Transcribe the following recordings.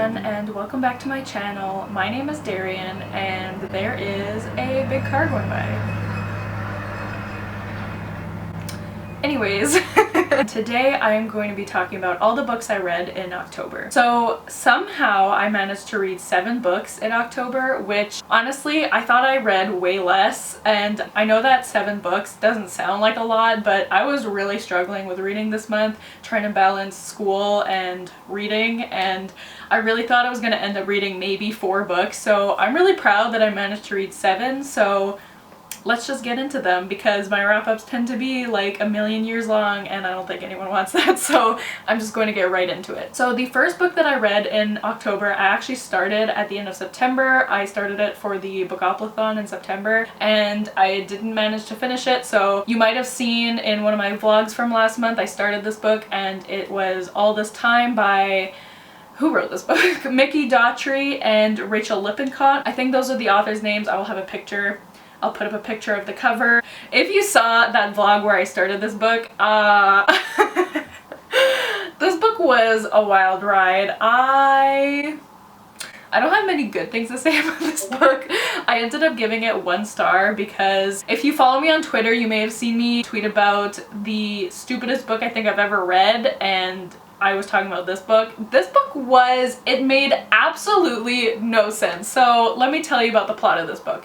everyone, and welcome back to my channel. My name is Darian, and there is a big car going by. Anyways, today I am going to be talking about all the books I read in October. So somehow I managed to read 7 books in October, which honestly I thought I read way less, and I know that 7 books doesn't sound like a lot, but I was really struggling with reading this month, trying to balance school and reading, and I really thought I was going to end up reading maybe 4 books, so I'm really proud that I managed to read 7, so let's just get into them because my wrap-ups tend to be like a million years long and I don't think anyone wants that, so I'm just going to get right into it. So the first book that I read in October, I actually started at the end of September. I started it for the Bookoplathon in September and I didn't manage to finish it, so you might have seen in one of my vlogs from last month I started this book and it was All This Time by... who wrote this book? Mickey Daughtry and Rachel Lippincott. I think those are the authors' names. I will have a picture. I'll put up a picture of the cover. If you saw that vlog where I started this book, this book was a wild ride. I don't have many good things to say about this book. I ended up giving it 1 star because if you follow me on Twitter, you may have seen me tweet about the stupidest book I think I've ever read, and I was talking about this book. This book it made absolutely no sense. So let me tell you about the plot of this book.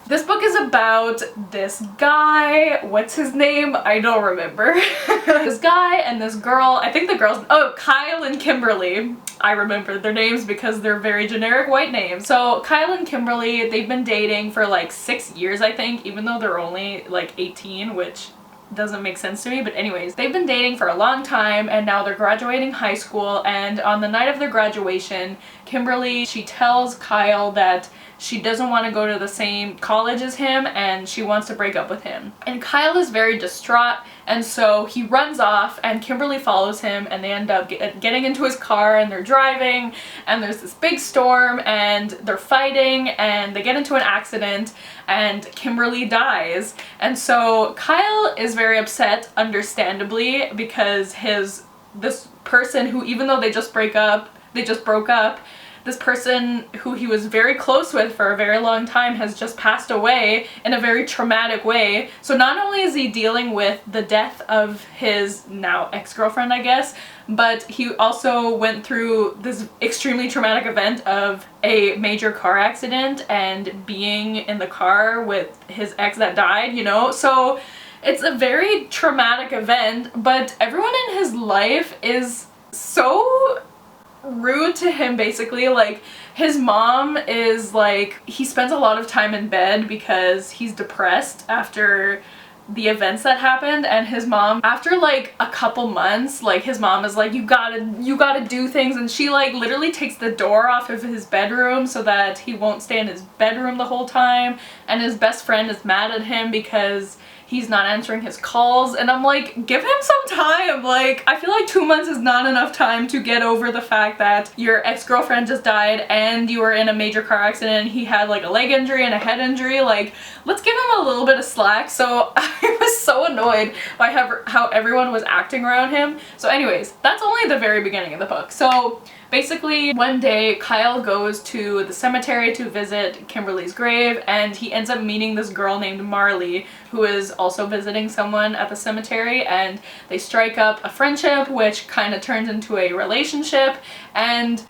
This book is about this guy, what's his name? I don't remember. This guy and this girl, I think the girls, oh, Kyle and Kimberly. I remember their names because they're very generic white names. So Kyle and Kimberly, they've been dating for like 6 years, I think, even though they're only like 18, which doesn't make sense to me, but anyways, they've been dating for a long time and now they're graduating high school, and on the night of their graduation, Kimberly, she tells Kyle that she doesn't want to go to the same college as him and she wants to break up with him. And Kyle is very distraught, and so he runs off and Kimberly follows him and they end up getting into his car and they're driving and there's this big storm and they're fighting and they get into an accident and Kimberly dies. And so Kyle is very upset, understandably, because this person who, even though they just broke up, this person who he was very close with for a very long time has just passed away in a very traumatic way. So not only is he dealing with the death of his now ex-girlfriend, I guess, but he also went through this extremely traumatic event of a major car accident and being in the car with his ex that died, you know? So it's a very traumatic event, but everyone in his life is so rude to him, basically. Like, his mom is like, he spends a lot of time in bed because he's depressed after the events that happened, and his mom, after like a couple months, like his mom is like, you gotta do things, and she like literally takes the door off of his bedroom so that he won't stay in his bedroom the whole time, and his best friend is mad at him because he's not answering his calls, and I'm like, give him some time. Like, I feel like 2 months is not enough time to get over the fact that your ex-girlfriend just died and you were in a major car accident and he had like a leg injury and a head injury. Like, let's give him a little bit of slack. So I was so annoyed by how everyone was acting around him. So anyways, that's only the very beginning of the book. So basically, one day Kyle goes to the cemetery to visit Kimberly's grave, and he ends up meeting this girl named Marley who is also visiting someone at the cemetery, and they strike up a friendship which kind of turns into a relationship. And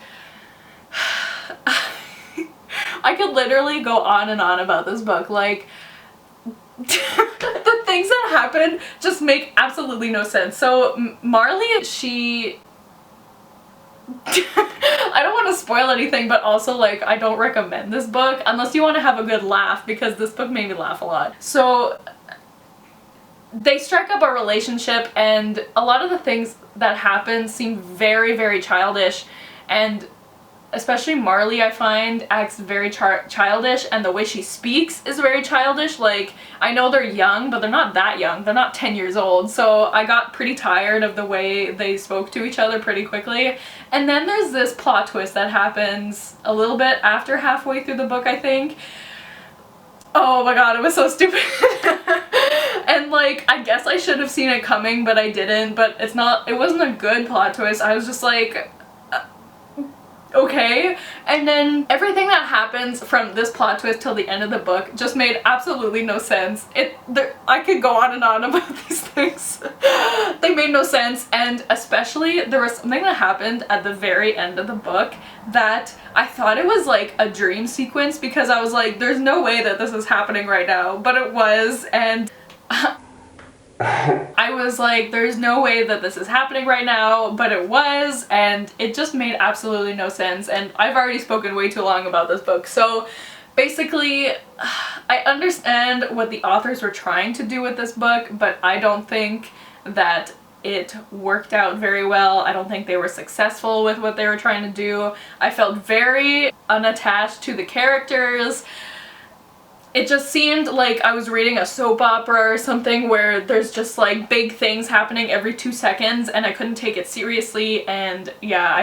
I could literally go on and on about this book. Like, the things that happen just make absolutely no sense. So Marley, she... I don't want to spoil anything, but also, like, I don't recommend this book unless you want to have a good laugh, because this book made me laugh a lot. So they strike up a relationship, and a lot of the things that happen seem very, very childish, and especially Marley, I find, acts very childish, and the way she speaks is very childish. Like, I know they're young, but they're not that young. They're not 10 years old. So I got pretty tired of the way they spoke to each other pretty quickly. And then there's this plot twist that happens a little bit after halfway through the book, I think. Oh my god, it was so stupid. And like, I guess I should have seen it coming, but I didn't. But it wasn't a good plot twist. I was just like, okay? And then everything that happens from this plot twist till the end of the book just made absolutely no sense. I could go on and on about these things. They made no sense, and especially there was something that happened at the very end of the book that I thought it was like a dream sequence, because I was like, there's no way that this is happening right now, but it was, and I was like, there's no way that this is happening right now, but it was, and it just made absolutely no sense. And I've already spoken way too long about this book, so basically I understand what the authors were trying to do with this book, but I don't think that it worked out very well. I don't think they were successful with what they were trying to do. I felt very unattached to the characters. It just seemed like I was reading a soap opera or something where there's just like big things happening every 2 seconds, and I couldn't take it seriously. And yeah,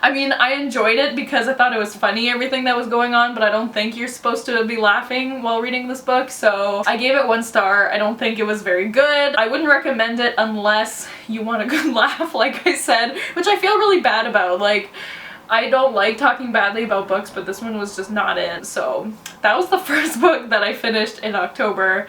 I mean, I enjoyed it because I thought it was funny, everything that was going on, but I don't think you're supposed to be laughing while reading this book, so I gave it 1 star. I don't think it was very good. I wouldn't recommend it unless you want a good laugh, like I said, which I feel really bad about. Like, I don't like talking badly about books, but this one was just not it. So that was the first book that I finished in October.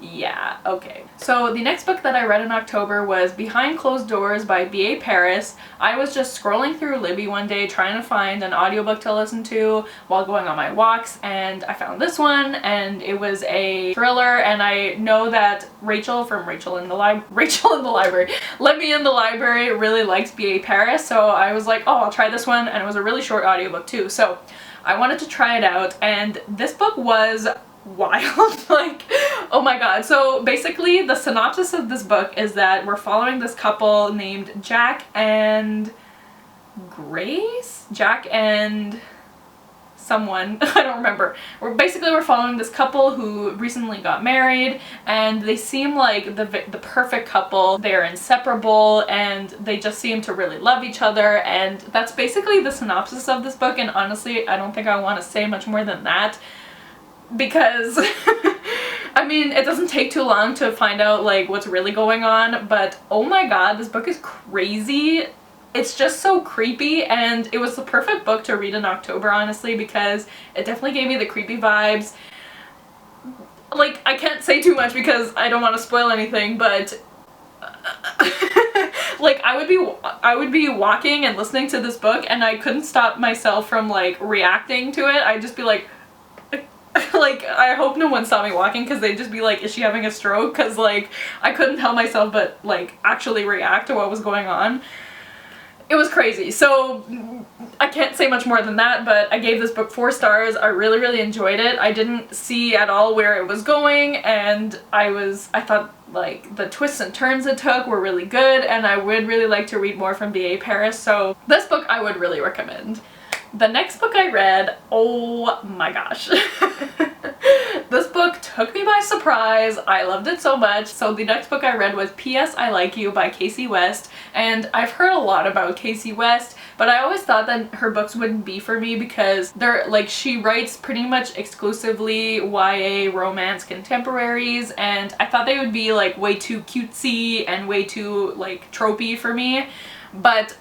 Yeah, okay. So the next book that I read in October was Behind Closed Doors by B.A. Paris. I was just scrolling through Libby one day trying to find an audiobook to listen to while going on my walks, and I found this one, and it was a thriller, and I know that Rachel from Rachel in the Library, Let Me in the Library, really liked B.A. Paris, so I was like, oh, I'll try this one, and it was a really short audiobook too, so I wanted to try it out, and this book was wild. Like, oh my god. So basically the synopsis of this book is that we're following this couple named Jack and Grace? Jack and someone, I don't remember. We're following this couple who recently got married, and they seem like the perfect couple. They're inseparable, and they just seem to really love each other, and that's basically the synopsis of this book. And honestly, I don't think I want to say much more than that, because I mean, it doesn't take too long to find out like what's really going on, but oh my god, this book is crazy. It's just so creepy, and it was the perfect book to read in October, honestly, because it definitely gave me the creepy vibes. Like, I can't say too much because I don't want to spoil anything, but like, I would be walking and listening to this book, and I couldn't stop myself from like reacting to it. I'd just be like like, I hope no one saw me walking, because they'd just be like, is she having a stroke? Because like, I couldn't help myself but like actually react to what was going on. It was crazy. So I can't say much more than that, but I gave this book 4 stars. I really enjoyed it. I didn't see at all where it was going, and I thought like the twists and turns it took were really good, and I would really like to read more from B.A. Paris, so this book I would really recommend. The next book I read, oh my gosh. This book took me by surprise. I loved it so much. So the next book I read was P.S. I Like You by Casey West, and I've heard a lot about Casey West, but I always thought that her books wouldn't be for me because they're like, she writes pretty much exclusively YA romance contemporaries, and I thought they would be like way too cutesy and way too like tropey for me, but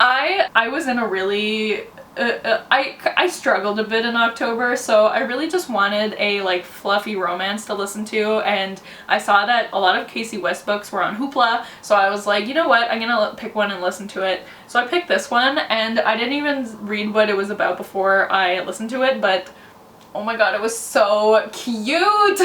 I was in a really I struggled a bit in October, so I really just wanted a like fluffy romance to listen to, and I saw that a lot of Casey West books were on Hoopla, so I was like, you know what, I'm gonna pick one and listen to it. So I picked this one, and I didn't even read what it was about before I listened to it, but oh my god, it was so cute!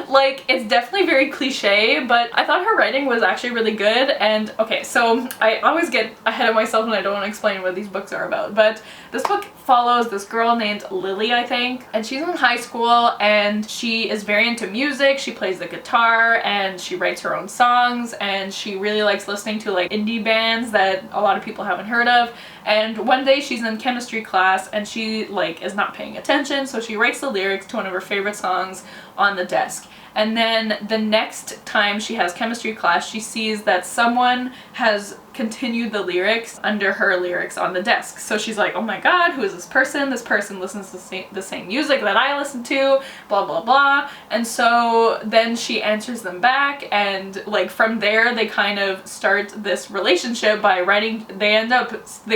Like, it's definitely very cliche, but I thought her writing was actually really good. And okay, so I always get ahead of myself and I don't want to explain what these books are about, but this book follows this girl named Lily, I think, and she's in high school, and she is very into music. She plays the guitar, and she writes her own songs, and she really likes listening to like indie bands that a lot of people haven't heard of. And one day she's in chemistry class, and she like is not paying attention, so she writes the lyrics to one of her favorite songs on the desk. And then the next time she has chemistry class, she sees that someone has continued the lyrics under her lyrics on the desk. So she's like, oh my god, who is this person? This person listens to the same music that I listen to, blah blah blah. And so then she answers them back, and like from there they kind of start this relationship by writing. They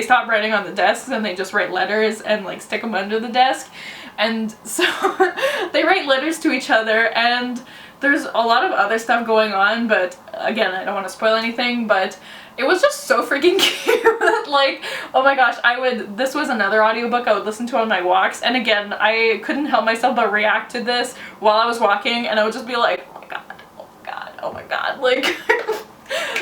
stop writing on the desks and they just write letters and like stick them under the desk. And so they write letters to each other, and there's a lot of other stuff going on, but again, I don't want to spoil anything, but it was just so freaking cute. Like, oh my gosh, this was another audiobook I would listen to on my walks, and again, I couldn't help myself but react to this while I was walking, and I would just be like, oh my god, oh my god, oh my god, like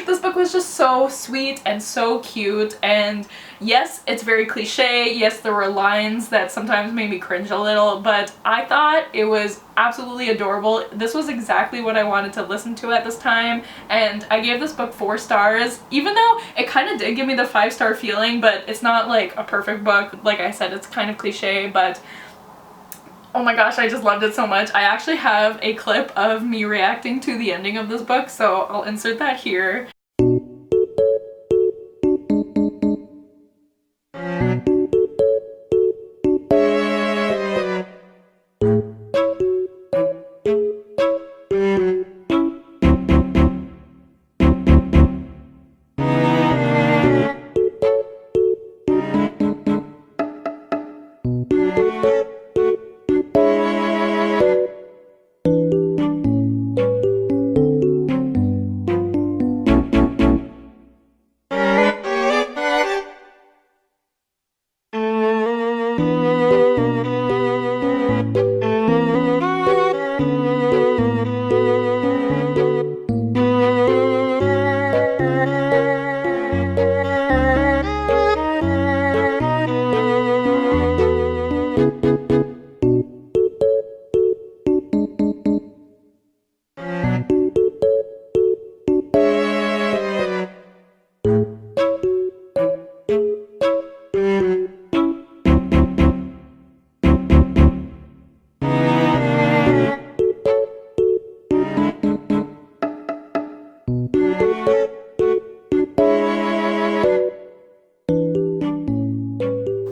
this book was just so sweet and so cute. And yes, it's very cliche. Yes, there were lines that sometimes made me cringe a little, but I thought it was absolutely adorable. This was exactly what I wanted to listen to at this time, and I gave this book 4 stars, even though it kind of did give me the 5-star feeling, but it's not like a perfect book. Like I said, it's kind of cliche, but oh my gosh, I just loved it so much. I actually have a clip of me reacting to the ending of this book, so I'll insert that here.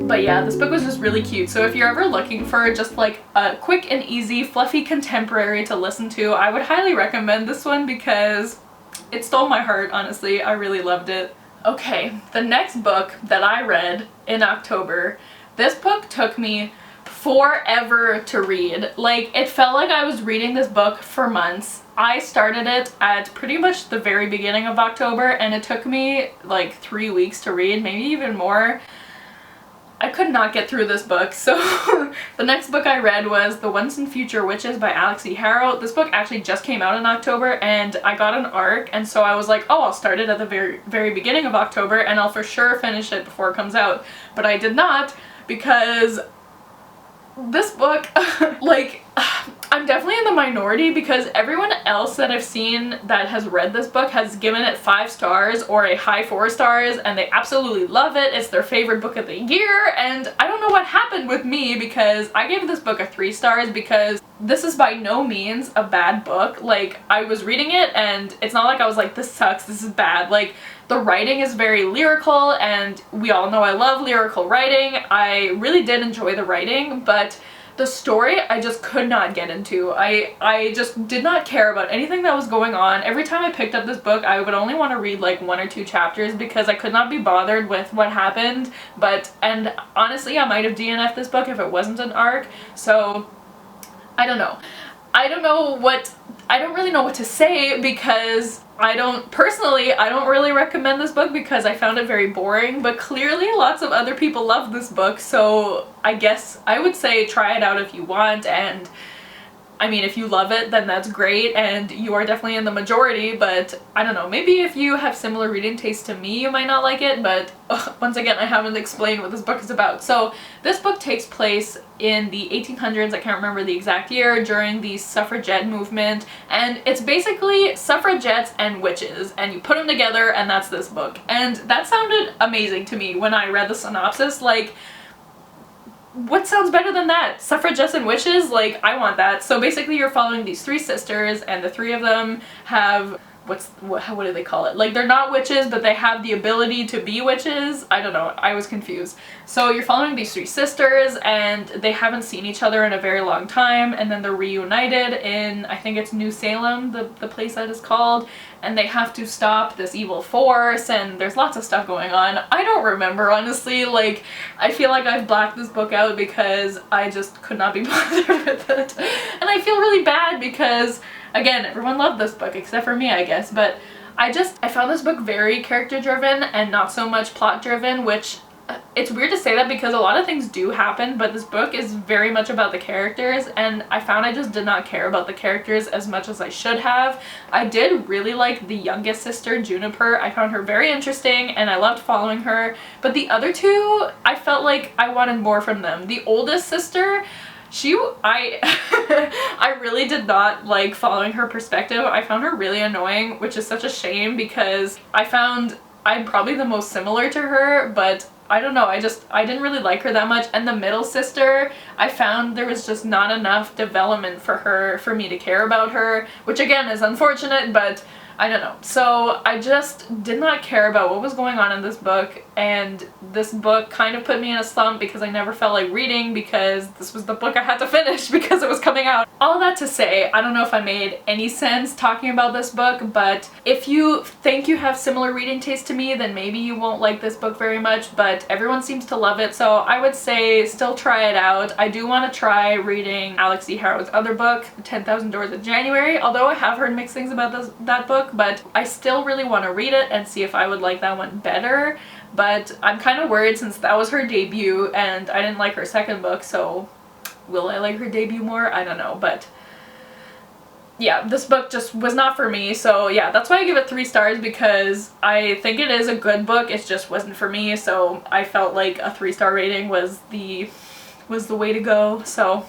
But yeah, this book was just really cute. So if you're ever looking for just like a quick and easy, fluffy contemporary to listen to, I would highly recommend this one because it stole my heart, honestly. I really loved it. Okay, the next book that I read in October, this book took me forever to read. Like, it felt like I was reading this book for months. I started it at pretty much the very beginning of October, and it took me like 3 weeks to read, maybe even more. I could not get through this book, so the next book I read was The Once and Future Witches by Alix E. Harrow. This book actually just came out in October, and I got an ARC, and so I was like, oh, I'll start it at the very beginning of October, and I'll for sure finish it before it comes out. But I did not, because this book, like, I'm definitely in the minority because everyone else that I've seen that has read this book has given it 5 stars or a high 4 stars, and they absolutely love it. It's their favorite book of the year, and I don't know what happened with me because I gave this book a 3 stars because this is by no means a bad book. Like, I was reading it and it's not like I was like, this sucks, this is bad. Like, the writing is very lyrical, and we all know I love lyrical writing. I really did enjoy the writing, but the story I just could not get into. I just did not care about anything that was going on. Every time I picked up this book, I would only want to read like 1 or 2 chapters because I could not be bothered with what happened. And honestly, I might have DNF'd this book if it wasn't an ARC, so I don't know. I don't really know what to say because I don't really recommend this book because I found it very boring, but clearly lots of other people love this book, so I guess I would say try it out if you want, and I mean, if you love it, then that's great, and you are definitely in the majority, but I don't know, maybe if you have similar reading taste to me, you might not like it, but once again, I haven't explained what this book is about. So this book takes place in the 1800s, I can't remember the exact year, during the suffragette movement, and it's basically suffragettes and witches, and you put them together, and that's this book. And that sounded amazing to me when I read the synopsis. Like, what sounds better than that? Suffragettes and witches? Like, I want that. So basically you're following these 3 sisters, and the 3 of them have what do they call it? Like, they're not witches, but they have the ability to be witches. I don't know. I was confused. So you're following these three sisters, and they haven't seen each other in a very long time, and then they're reunited in, I think it's New Salem, the place that is called, and they have to stop this evil force, and there's lots of stuff going on. I don't remember, honestly. Like, I feel like I've blacked this book out because I just could not be bothered with it. And I feel really bad because, again, everyone loved this book except for me, I guess, but I found this book very character driven and not so much plot driven, which it's weird to say that because a lot of things do happen, but this book is very much about the characters, and I found I just did not care about the characters as much as I should have. I did really like the youngest sister, Juniper. I found her very interesting and I loved following her, but the other two, I felt like I wanted more from them. The oldest sister, I really did not like following her perspective. I found her really annoying, which is such a shame because I found I'm probably the most similar to her, but I don't know, I didn't really like her that much. And the middle sister, I found there was just not enough development for her for me to care about her, which again is unfortunate, but I don't know. So I just did not care about what was going on in this book, and this book kind of put me in a slump because I never felt like reading because this was the book I had to finish because it was coming out. All that to say, I don't know if I made any sense talking about this book, but if you think you have similar reading taste to me, then maybe you won't like this book very much, but everyone seems to love it, so I would say still try it out. I do want to try reading Alex E. Harrow's other book, 10,000 Doors in January, although I have heard mixed things about that book, but I still really want to read it and see if I would like that one better. But I'm kind of worried since that was her debut and I didn't like her second book, so will I like her debut more? I don't know, but yeah, this book just was not for me, so yeah, that's why I give it 3 stars, because I think it is a good book, it just wasn't for me, so I felt like a 3-star rating was the way to go, so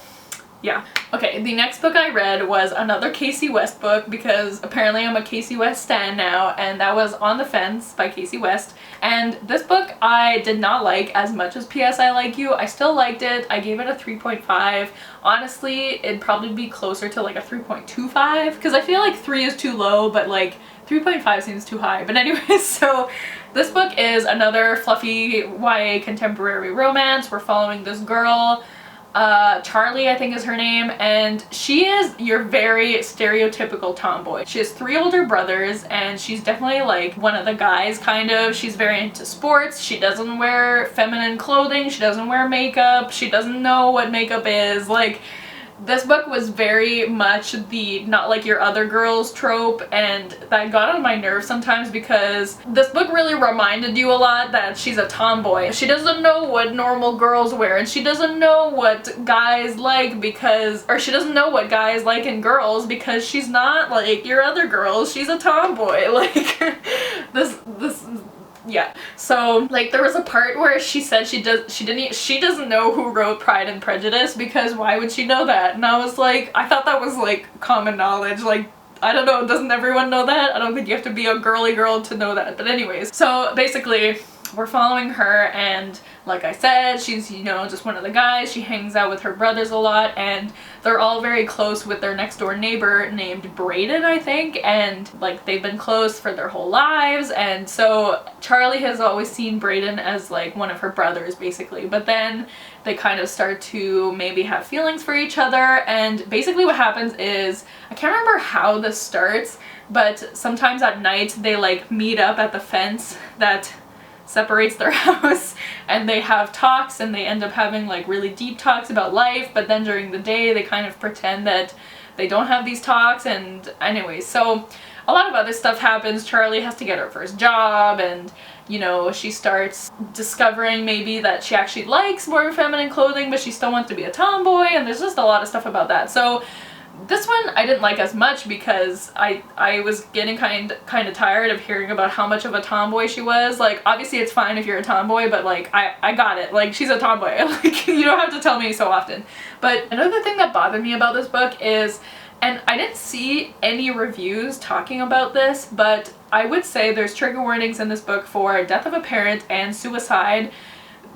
yeah. Okay, the next book I read was another Casey West book because apparently I'm a Casey West stan now, and that was On the Fence by Casey West. And this book I did not like as much as P.S. I Like You. I still liked it. I gave it a 3.5. Honestly, it'd probably be closer to like a 3.25 because I feel like 3 is too low, but like 3.5 seems too high. But anyways, so this book is another fluffy YA contemporary romance. We're following this girl, Charlie I think is her name, and she is your very stereotypical tomboy. She has 3 older brothers and she's definitely like one of the guys, kind of. She's very into sports, she doesn't wear feminine clothing, she doesn't wear makeup, she doesn't know what makeup is. Like, this book was very much the not like your other girls trope, and that got on my nerves sometimes because this book really reminded you a lot that she's a tomboy. She doesn't know what normal girls wear, and she doesn't know what guys like because, or she doesn't know what guys like in girls because she's not like your other girls. She's a tomboy. Like, yeah. So like there was a part where she said she doesn't know who wrote Pride and Prejudice because why would she know that? And I was like, I thought that was like common knowledge. Like, I don't know, doesn't everyone know that? I don't think you have to be a girly girl to know that. But anyways, so basically we're following her, and like I said, she's, you know, just one of the guys. She hangs out with her brothers a lot, and they're all very close with their next door neighbor named Brayden, I think, and like they've been close for their whole lives. And so Charlie has always seen Brayden as like one of her brothers basically, but then they kind of start to maybe have feelings for each other. And basically what happens is, I can't remember how this starts, but sometimes at night they like meet up at the fence that separates their house, and they have talks, and they end up having like really deep talks about life, but then during the day they kind of pretend that they don't have these talks. And anyways, so a lot of other stuff happens. Charlie has to get her first job, and you know, she starts discovering maybe that she actually likes more feminine clothing, but she still wants to be a tomboy, and there's just a lot of stuff about that. So this one I didn't like as much because I was getting kind of tired of hearing about how much of a tomboy she was. Like, obviously it's fine if you're a tomboy, but like I got it. Like, she's a tomboy. Like, you don't have to tell me so often. But another thing that bothered me about this book is, and I didn't see any reviews talking about this, but I would say there's trigger warnings in this book for death of a parent and suicide.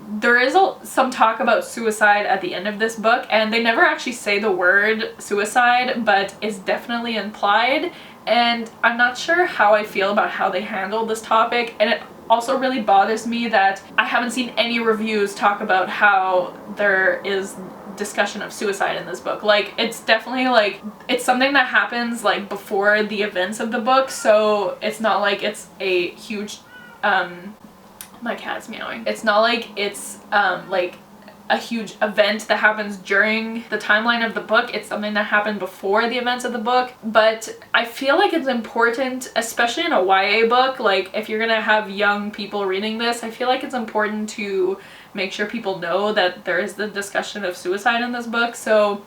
There is some talk about suicide at the end of this book, and they never actually say the word suicide, but it's definitely implied. and I'm not sure how I feel about how they handled this topic, and it also really bothers me that I haven't seen any reviews talk about how there is discussion of suicide in this book. Like, it's definitely like, it's something that happens like before the events of the book, so it's not like it's a huge my cat's meowing. It's not like it's like a huge event that happens during the timeline of the book. It's something that happened before the events of the book. But I feel like it's important, especially in a YA book, like if you're gonna have young people reading this, I feel like it's important to make sure people know that there is the discussion of suicide in this book. So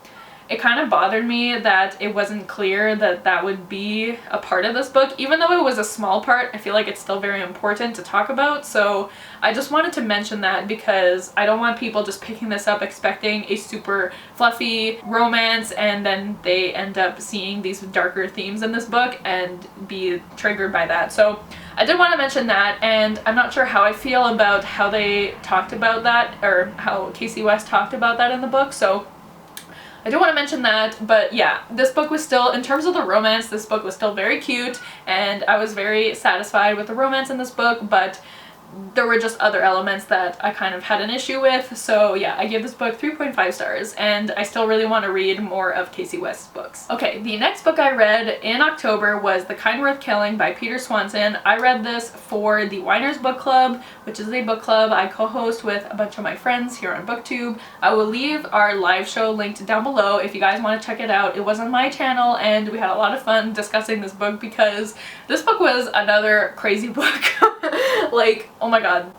it kind of bothered me that it wasn't clear that that would be a part of this book. Even though it was a small part, I feel like it's still very important to talk about. So I just wanted to mention that because I don't want people just picking this up expecting a super fluffy romance and then they end up seeing these darker themes in this book and be triggered by that. So I did want to mention that, and I'm not sure how I feel about how they talked about that, or how Kasie West talked about that in the book. So I do want to mention that, but yeah, this book was still, in terms of the romance, this book was still very cute, and I was very satisfied with the romance in this book, but there were just other elements that I kind of had an issue with. So yeah, I gave this book 3.5 stars, and I still really want to read more of Kasie West's books. Okay, the next book I read in October was The Kind Worth Killing by Peter Swanson. I read this for the Whiners Book Club, which is a book club I co-host with a bunch of my friends here on BookTube. I will leave our live show linked down below if you guys want to check it out. It was on my channel, and we had a lot of fun discussing this book because this book was another crazy book. Like, oh my god,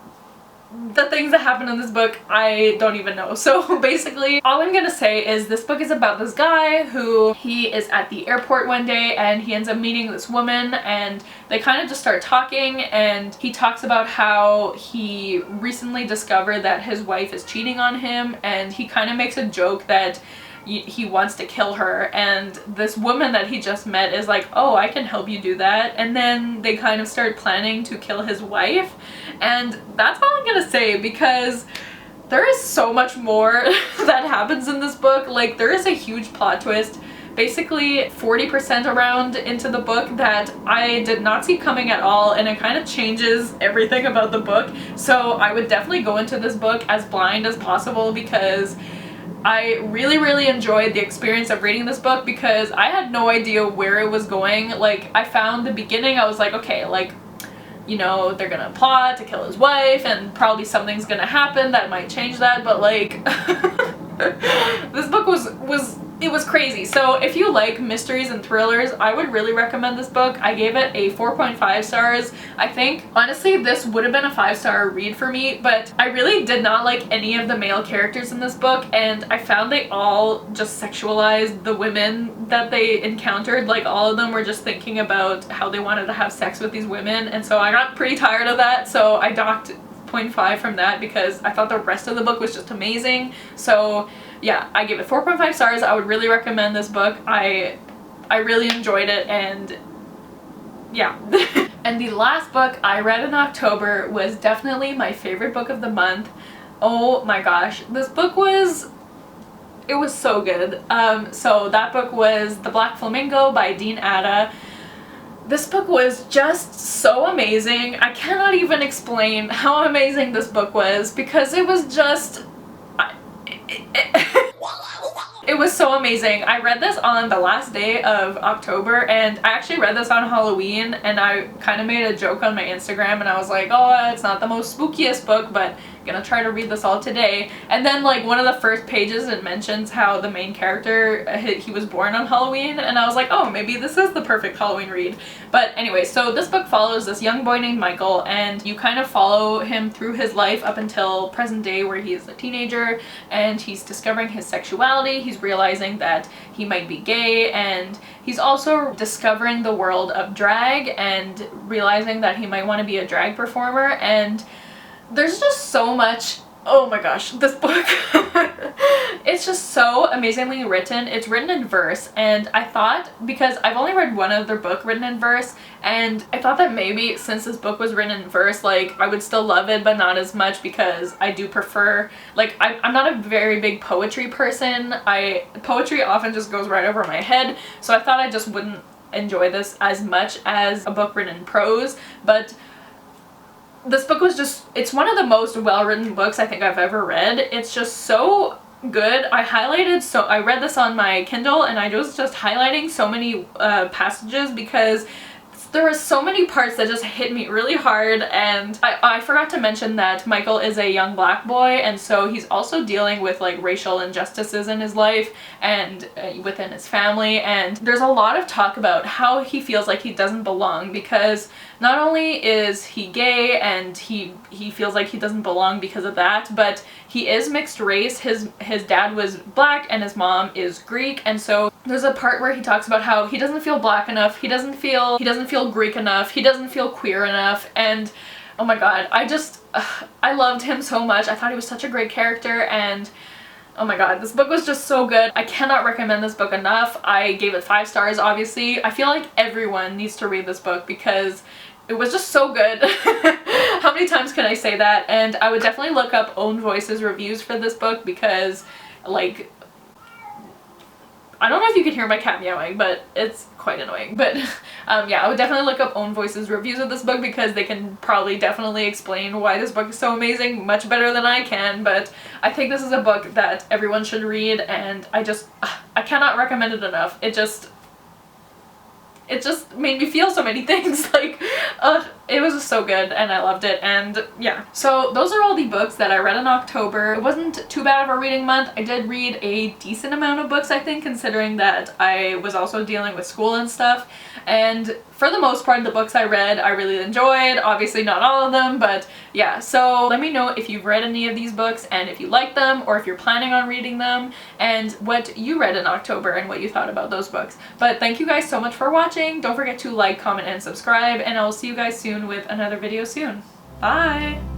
the things that happen in this book, I don't even know. So basically, all I'm gonna say is this book is about this guy who he is at the airport one day and he ends up meeting this woman, and they kind of just start talking, and he talks about how he recently discovered that his wife is cheating on him, and he kind of makes a joke that he wants to kill her, and this woman that he just met is like, oh, I can help you do that, and then they kind of start planning to kill his wife, and that's all I'm gonna say because there is so much more that happens in this book. Like, there is a huge plot twist, basically 40% around into the book, that I did not see coming at all, and it kind of changes everything about the book. So I would definitely go into this book as blind as possible because I really enjoyed the experience of reading this book because I had no idea where it was going. Like, I found the beginning, I was like, okay, like, you know, they're gonna plot to kill his wife and probably something's gonna happen that might change that, but like this book was crazy. So if you like mysteries and thrillers, I would really recommend this book. I gave it a 4.5 stars. I think honestly this would have been a 5-star read for me, but I really did not like any of the male characters in this book, and I found they all just sexualized the women that they encountered. Like, all of them were just thinking about how they wanted to have sex with these women, and so I got pretty tired of that, so I docked 0.5 from that because I thought the rest of the book was just amazing. So yeah, I give it 4.5 stars. I would really recommend this book. I really enjoyed it, and yeah. And the last book I read in October was definitely my favorite book of the month. Oh my gosh, this book was, it was so good. So that book was The Black Flamingo by Dean Atta. This book was just so amazing. I cannot even explain how amazing this book was because it was just it was so amazing. I read this on the last day of October, and I actually read this on Halloween, and I kind of made a joke on my Instagram, and I was like, oh, it's not the most spookiest book, but I'm gonna try to read this all today. And then like one of the first pages, it mentions how the main character, he was born on Halloween, and I was like, oh, maybe this is the perfect Halloween read. But anyway, so this book follows this young boy named Michael, and you kind of follow him through his life up until present day where he is a teenager, and he's discovering his sexuality. He's realizing that he might be gay, and he's also discovering the world of drag and realizing that he might want to be a drag performer. And there's just so much. Oh my gosh, this book. It's just so amazingly written. It's written in verse, and I thought, because I've only read one other book written in verse, and I thought that maybe since this book was written in verse, like, I would still love it, but not as much, because I do prefer, like, I'm not a very big poetry person. Poetry often just goes right over my head, so I thought I just wouldn't enjoy this as much as a book written in prose, but this book was just, it's one of the most well-written books I think I've ever read. It's just so good. I read this on my Kindle and I was just highlighting so many passages because there were so many parts that just hit me really hard. And I forgot to mention that Michael is a young black boy, and so he's also dealing with like racial injustices in his life and within his family, and there's a lot of talk about how he feels like he doesn't belong because not only is he gay and he feels like he doesn't belong because of that, but he is mixed race. His dad was black and his mom is Greek, and so there's a part where he talks about how he doesn't feel black enough, he doesn't feel Greek enough, he doesn't feel queer enough, and oh my god, I loved him so much. I thought he was such a great character, and oh my god, this book was just so good. I cannot recommend this book enough. I gave it 5 stars, obviously. I feel like everyone needs to read this book because it was just so good. How many times can I say that? And I would definitely look up Own Voices reviews for this book because, like, I don't know if you can hear my cat meowing, but it's quite annoying. But yeah, I would definitely look up Own Voices reviews of this book because they can probably definitely explain why this book is so amazing much better than I can. But I think this is a book that everyone should read, and I cannot recommend it enough. It just made me feel so many things. Like, it was just so good and I loved it. And yeah, so those are all the books that I read in October. It wasn't too bad of a reading month. I did read a decent amount of books, I think, considering that I was also dealing with school and stuff. And for the most part, the books I read I really enjoyed. Obviously not all of them, but yeah. So let me know if you've read any of these books and if you like them or if you're planning on reading them and what you read in October and what you thought about those books. But thank you guys so much for watching. Don't forget to like, comment, and subscribe, and I will see you guys soon with another video soon. Bye!